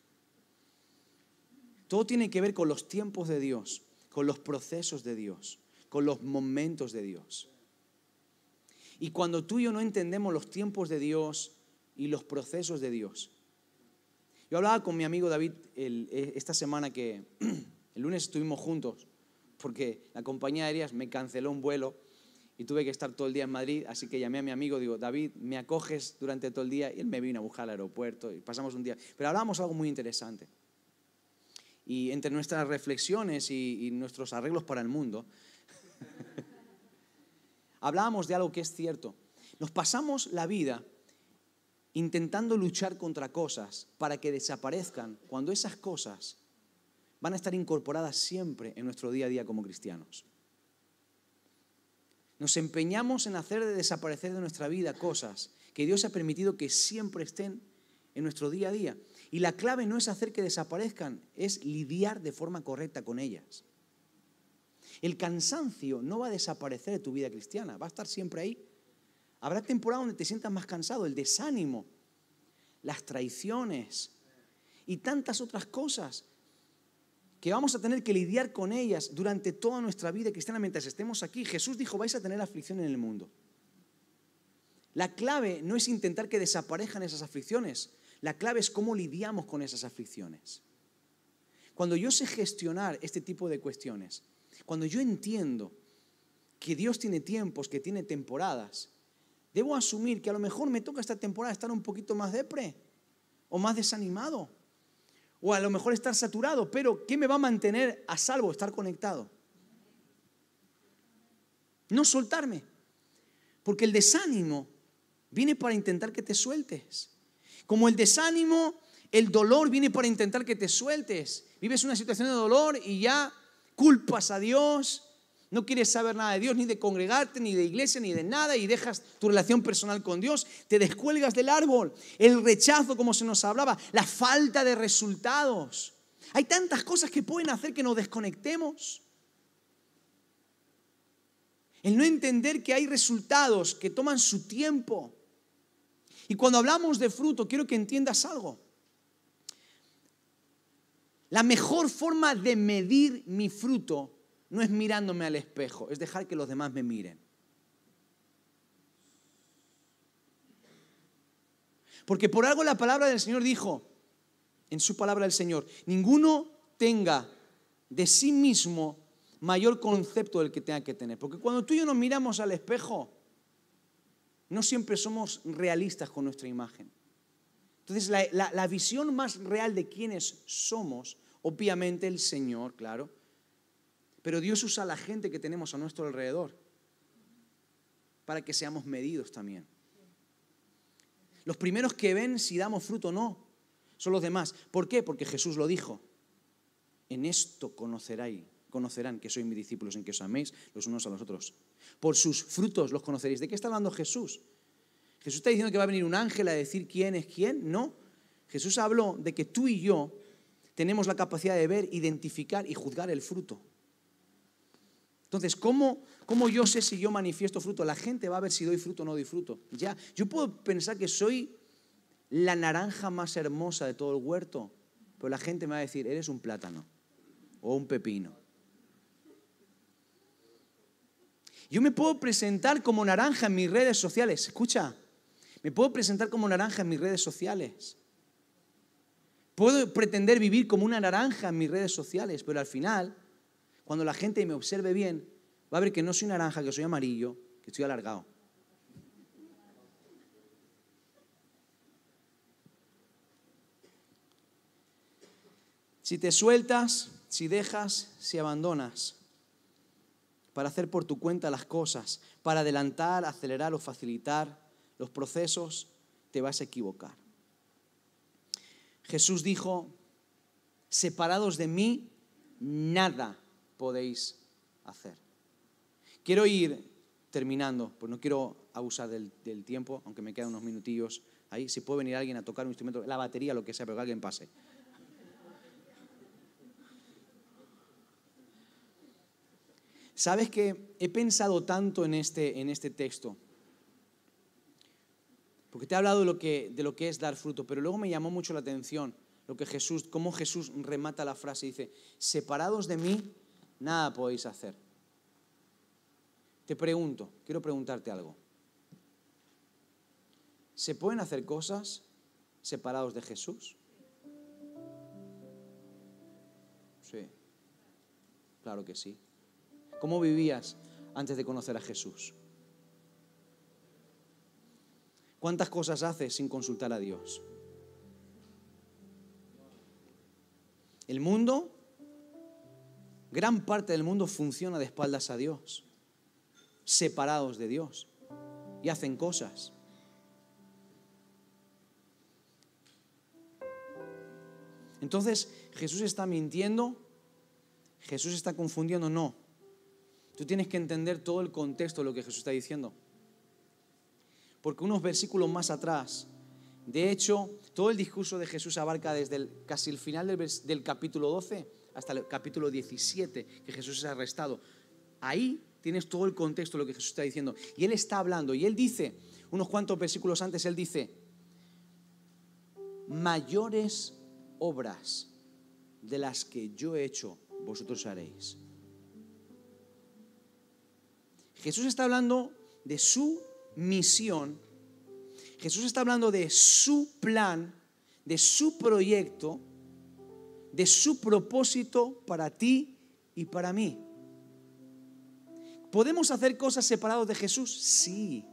Todo tiene que ver con los tiempos de Dios, con los procesos de Dios, con los momentos de Dios. Y cuando tú y yo no entendemos los tiempos de Dios y los procesos de Dios. Yo hablaba con mi amigo David esta semana que el lunes estuvimos juntos porque la compañía aérea me canceló un vuelo y tuve que estar todo el día en Madrid, así que llamé a mi amigo, digo, David, ¿me acoges durante todo el día? Y él me vino a buscar al aeropuerto y pasamos un día. Pero hablábamos algo muy interesante. Y entre nuestras reflexiones y nuestros arreglos para el mundo, hablábamos de algo que es cierto. Nos pasamos la vida intentando luchar contra cosas para que desaparezcan, cuando esas cosas van a estar incorporadas siempre en nuestro día a día como cristianos. Nos empeñamos en hacer desaparecer de nuestra vida cosas que Dios ha permitido que siempre estén en nuestro día a día. Y la clave no es hacer que desaparezcan, es lidiar de forma correcta con ellas. El cansancio no va a desaparecer de tu vida cristiana, va a estar siempre ahí. Habrá temporadas donde te sientas más cansado, el desánimo, las traiciones y tantas otras cosas que vamos a tener que lidiar con ellas durante toda nuestra vida cristiana mientras estemos aquí. Jesús dijo, vais a tener aflicción en el mundo. La clave no es intentar que desaparezcan esas aflicciones, la clave es cómo lidiamos con esas aflicciones. Cuando yo sé gestionar este tipo de cuestiones, cuando yo entiendo que Dios tiene tiempos, que tiene temporadas, debo asumir que a lo mejor me toca esta temporada estar un poquito más depre o más desanimado o a lo mejor estar saturado, pero ¿qué me va a mantener a salvo? Estar conectado. No soltarme, porque el desánimo viene para intentar que te sueltes. Como el desánimo, el dolor viene para intentar que te sueltes. Vives una situación de dolor y ya culpas a Dios, no quieres saber nada de Dios, ni de congregarte, ni de iglesia, ni de nada, y dejas tu relación personal con Dios, te descuelgas del árbol. El rechazo, como se nos hablaba, la falta de resultados. Hay tantas cosas que pueden hacer que nos desconectemos. El no entender que hay resultados que toman su tiempo. Y cuando hablamos de fruto, quiero que entiendas algo. La mejor forma de medir mi fruto no es mirándome al espejo, es dejar que los demás me miren. Porque por algo la palabra del Señor dijo, en su palabra del Señor, ninguno tenga de sí mismo mayor concepto del que tenga que tener. Porque cuando tú y yo nos miramos al espejo, no siempre somos realistas con nuestra imagen. Entonces la visión más real de quiénes somos, obviamente el Señor, claro, pero Dios usa a la gente que tenemos a nuestro alrededor para que seamos medidos también. Los primeros que ven si damos fruto o no son los demás. ¿Por qué? Porque Jesús lo dijo. En esto conocerán que sois mis discípulos, en que os améis los unos a los otros. Por sus frutos los conoceréis. ¿De qué está hablando Jesús? ¿Jesús está diciendo que va a venir un ángel a decir quién es quién? No. Jesús habló de que tú y yo tenemos la capacidad de ver, identificar y juzgar el fruto. Entonces, ¿cómo yo sé si yo manifiesto fruto? La gente va a ver si doy fruto o no doy fruto. Ya, yo puedo pensar que soy la naranja más hermosa de todo el huerto, pero la gente me va a decir, eres un plátano o un pepino. Yo me puedo presentar como naranja en mis redes sociales. Escucha, me puedo presentar como naranja en mis redes sociales. Puedo pretender vivir como una naranja en mis redes sociales, pero al final, cuando la gente me observe bien, va a ver que no soy naranja, que soy amarillo, que estoy alargado. Si te sueltas, si dejas, si abandonas, para hacer por tu cuenta las cosas, para adelantar, acelerar o facilitar los procesos, te vas a equivocar. Jesús dijo, separados de mí, nada podéis hacer. Quiero ir terminando, pues no quiero abusar del tiempo, aunque me quedan unos minutillos ahí. Si puede venir alguien a tocar un instrumento, la batería, lo que sea, pero que alguien pase. ¿Sabes que he pensado tanto en este texto? Porque te he hablado de lo que es dar fruto, pero luego me llamó mucho la atención cómo Jesús remata la frase y dice, separados de mí, nada podéis hacer. Te pregunto, quiero preguntarte algo. ¿Se pueden hacer cosas separados de Jesús? Sí, claro que sí. ¿Cómo vivías antes de conocer a Jesús? ¿Cuántas cosas haces sin consultar a Dios? El mundo, gran parte del mundo funciona de espaldas a Dios, separados de Dios, y hacen cosas. Entonces, ¿Jesús está mintiendo? ¿Jesús está confundiendo? No. Tú tienes que entender todo el contexto de lo que Jesús está diciendo. Porque unos versículos más atrás, de hecho, todo el discurso de Jesús abarca desde casi el final del capítulo 12 hasta el capítulo 17, que Jesús es arrestado. Ahí tienes todo el contexto de lo que Jesús está diciendo. Y Él está hablando, y Él dice, unos cuantos versículos antes, Él dice, mayores obras de las que yo he hecho, vosotros haréis. Jesús está hablando de su misión. Jesús está hablando de su plan, de su proyecto, de su propósito para ti y para mí. ¿Podemos hacer cosas separados de Jesús? Sí,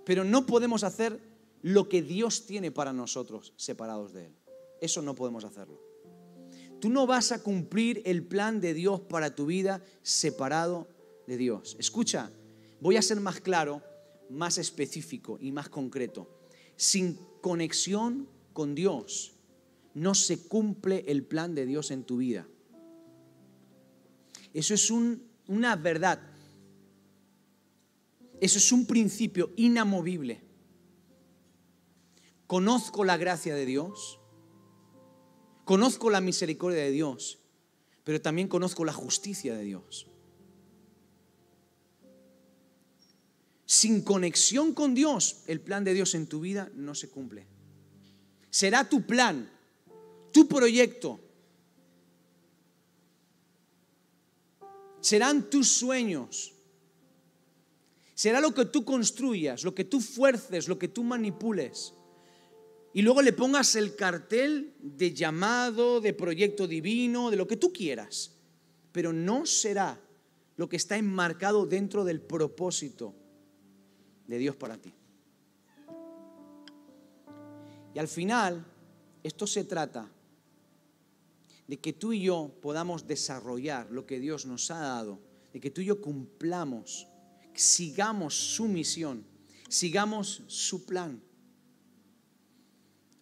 pero no podemos hacer lo que Dios tiene para nosotros separados de Él. Eso no podemos hacerlo. Tú no vas a cumplir el plan de Dios para tu vida separado de Dios. Escucha, voy a ser más claro más específico y más concreto. Sin conexión con Dios, no se cumple el plan de Dios en tu vida. Eso es una verdad. Eso es un principio inamovible. Conozco la gracia de Dios, conozco la misericordia de Dios, pero también conozco la justicia de Dios. Sin conexión con Dios, el plan de Dios en tu vida no se cumple. Será tu plan, tu proyecto. Serán tus sueños. Será lo que tú construyas, lo que tú fuerces, lo que tú manipules. Y luego le pongas el cartel de llamado, de proyecto divino, de lo que tú quieras. Pero no será lo que está enmarcado dentro del propósito de Dios para ti. Y al final, esto se trata de que tú y yo podamos desarrollar lo que Dios nos ha dado, de que tú y yo cumplamos, sigamos su misión, sigamos su plan.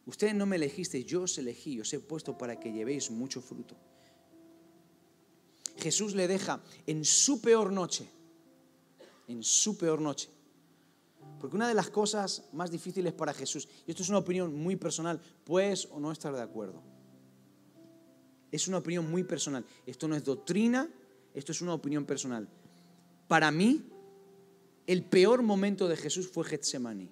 Ustedes no me elegisteis, yo os elegí, os he puesto para que llevéis mucho fruto. Jesús le deja en su peor noche, porque una de las cosas más difíciles para Jesús, y esto es una opinión muy personal, puedes o no estar de acuerdo. Es una opinión muy personal. Esto no es doctrina, esto es una opinión personal. Para mí, el peor momento de Jesús fue Getsemaní.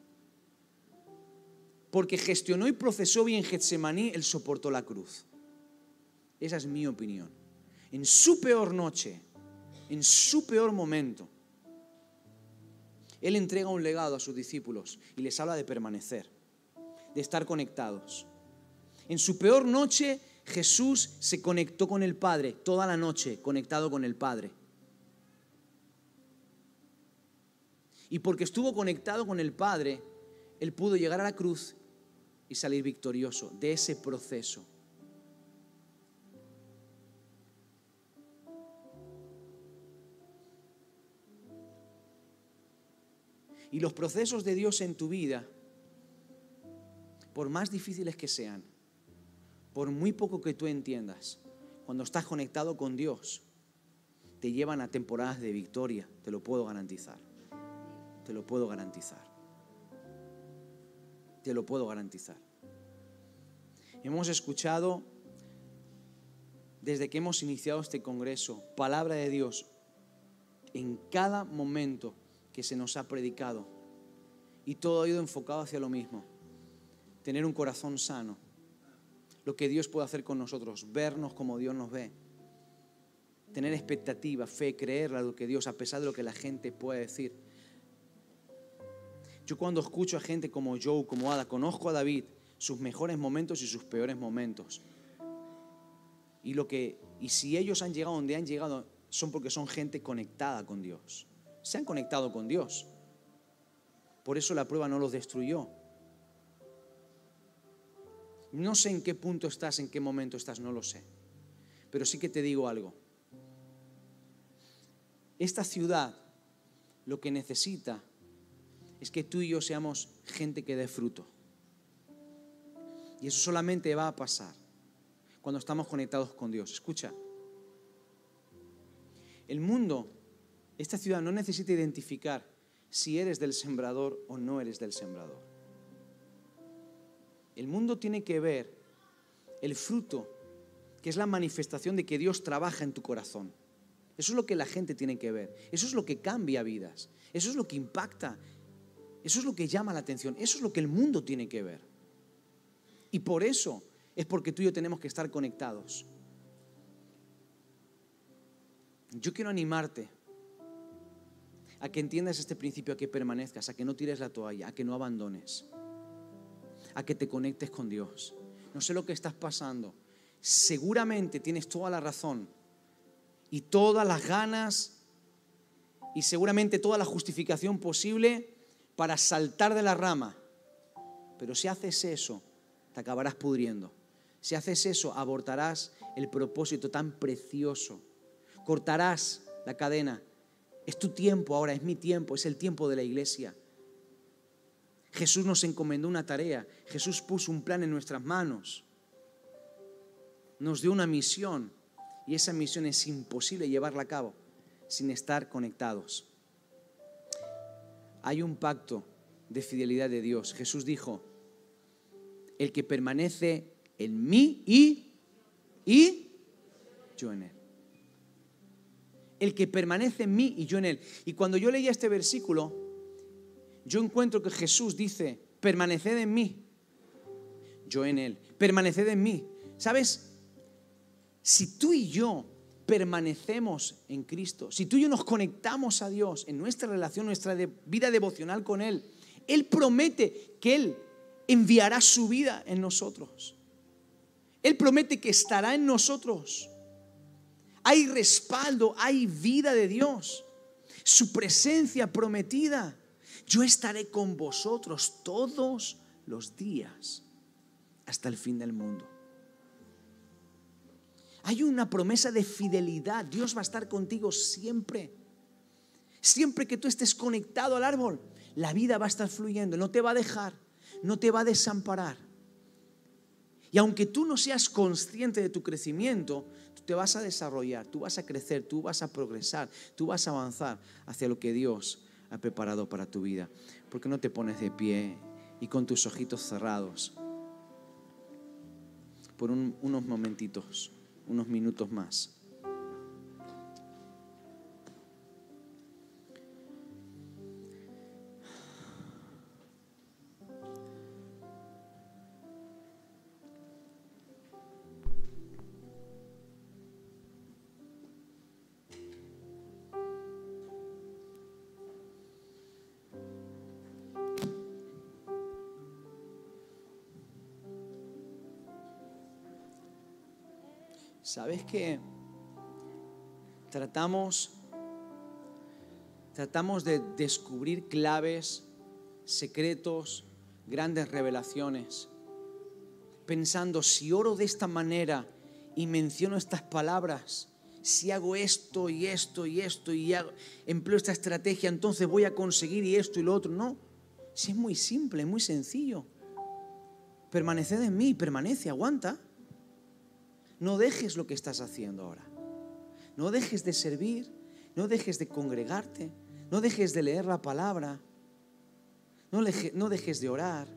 Porque gestionó y procesó bien Getsemaní, Él soportó la cruz. Esa es mi opinión. En su peor noche, en su peor momento, Él entrega un legado a sus discípulos y les habla de permanecer, de estar conectados. En su peor noche, Jesús se conectó con el Padre, toda la noche conectado con el Padre. Y porque estuvo conectado con el Padre, Él pudo llegar a la cruz y salir victorioso de ese proceso. Y los procesos de Dios en tu vida, por más difíciles que sean, por muy poco que tú entiendas, cuando estás conectado con Dios, te llevan a temporadas de victoria, te lo puedo garantizar. Te lo puedo garantizar. Te lo puedo garantizar. Hemos escuchado, desde que hemos iniciado este congreso, palabra de Dios en cada momento que se nos ha predicado. Y todo ha ido enfocado hacia lo mismo. Tener un corazón sano. Lo que Dios puede hacer con nosotros. Vernos como Dios nos ve. Tener expectativa, fe, creer a lo que Dios, a pesar de lo que la gente puede decir. Yo cuando escucho a gente como Joe, como Ada, conozco a David, sus mejores momentos y sus peores momentos. Y si ellos han llegado donde han llegado, son porque son gente conectada con Dios. Se han conectado con Dios. Por eso la prueba no los destruyó. No sé en qué punto estás, en qué momento estás, no lo sé. Pero sí que te digo algo. Esta ciudad lo que necesita es que tú y yo seamos gente que dé fruto. Y eso solamente va a pasar cuando estamos conectados con Dios. Escucha. El mundo, esta ciudad no necesita identificar si eres del sembrador o no eres del sembrador. El mundo tiene que ver el fruto, que es la manifestación de que Dios trabaja en tu corazón. Eso es lo que la gente tiene que ver. Eso es lo que cambia vidas. Eso es lo que impacta. Eso es lo que llama la atención. Eso es lo que el mundo tiene que ver. Y por eso es porque tú y yo tenemos que estar conectados. Yo quiero animarte a que entiendas este principio, a que permanezcas, a que no tires la toalla, a que no abandones, a que te conectes con Dios. No sé lo que estás pasando. Seguramente tienes toda la razón y todas las ganas y seguramente toda la justificación posible para saltar de la rama. Pero si haces eso, te acabarás pudriendo. Si haces eso, abortarás el propósito tan precioso. Cortarás la cadena. Es tu tiempo ahora, es mi tiempo, es el tiempo de la iglesia. Jesús nos encomendó una tarea. Jesús puso un plan en nuestras manos. Nos dio una misión. Y esa misión es imposible llevarla a cabo sin estar conectados. Hay un pacto de fidelidad de Dios. Jesús dijo: el que permanece en mí y yo en él. El que permanece en mí y yo en él. Y cuando yo leía este versículo, yo encuentro que Jesús dice: permaneced en mí, yo en él. Permaneced en mí. ¿Sabes? Si tú y yo permanecemos en Cristo, si tú y yo nos conectamos a Dios en nuestra relación, nuestra vida devocional con Él, Él promete que Él enviará su vida en nosotros. Él promete que estará en nosotros. Hay respaldo, hay vida de Dios. Su presencia prometida. Yo estaré con vosotros todos los días hasta el fin del mundo. Hay una promesa de fidelidad. Dios va a estar contigo siempre. Siempre que tú estés conectado al árbol, la vida va a estar fluyendo. No te va a dejar, no te va a desamparar. Y aunque tú no seas consciente de tu crecimiento, tú te vas a desarrollar, tú vas a crecer, tú vas a progresar, tú vas a avanzar hacia lo que Dios ha preparado para tu vida. ¿Por qué no te pones de pie y con tus ojitos cerrados por unos momentitos, unos minutos más? ¿Sabes qué? Tratamos de descubrir claves, secretos, grandes revelaciones, pensando: si oro de esta manera y menciono estas palabras, si hago esto y esto y esto y empleo esta estrategia, entonces voy a conseguir y esto y lo otro. No, si es muy simple, es muy sencillo. Permaneced en mí, permanece, aguanta. No dejes lo que estás haciendo ahora. No dejes de servir, no dejes de congregarte, no dejes de leer la palabra, no dejes de orar.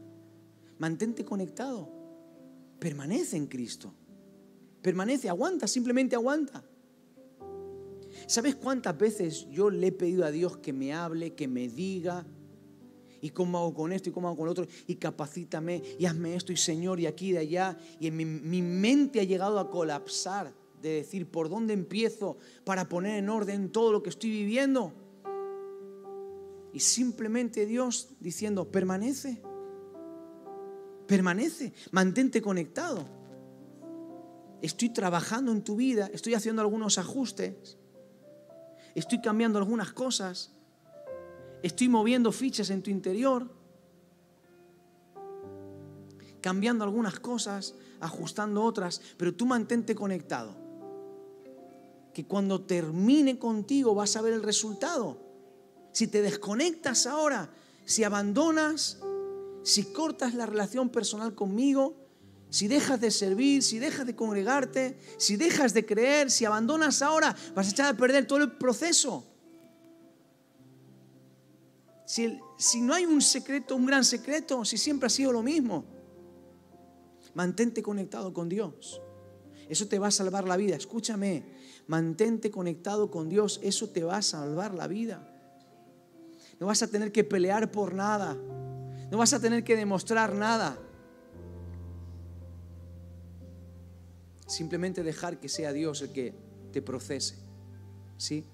Mantente conectado. Permanece en Cristo. Permanece, aguanta, simplemente aguanta. ¿Sabes cuántas veces yo le he pedido a Dios que me hable, que me diga? ¿Y cómo hago con esto? ¿Y cómo hago con lo otro? Y capacítame, y hazme esto, y Señor, y aquí, y de allá. Y en mi mente ha llegado a colapsar, de decir: ¿por dónde empiezo para poner en orden todo lo que estoy viviendo? Y simplemente Dios diciendo: permanece, permanece, mantente conectado. Estoy trabajando en tu vida, estoy haciendo algunos ajustes, estoy cambiando algunas cosas. Estoy moviendo fichas en tu interior, cambiando algunas cosas, ajustando otras, pero tú mantente conectado. Que cuando termine contigo vas a ver el resultado. Si te desconectas ahora, si abandonas, si cortas la relación personal conmigo, si dejas de servir, si dejas de congregarte, si dejas de creer, si abandonas ahora, vas a echar a perder todo el proceso. Si no hay un secreto, un gran secreto, si siempre ha sido lo mismo. Mantente conectado con Dios. Eso te va a salvar la vida. Escúchame, mantente conectado con Dios. Eso te va a salvar la vida. No vas a tener que pelear por nada. No vas a tener que demostrar nada. Simplemente dejar que sea Dios el que te procese. ¿Sí?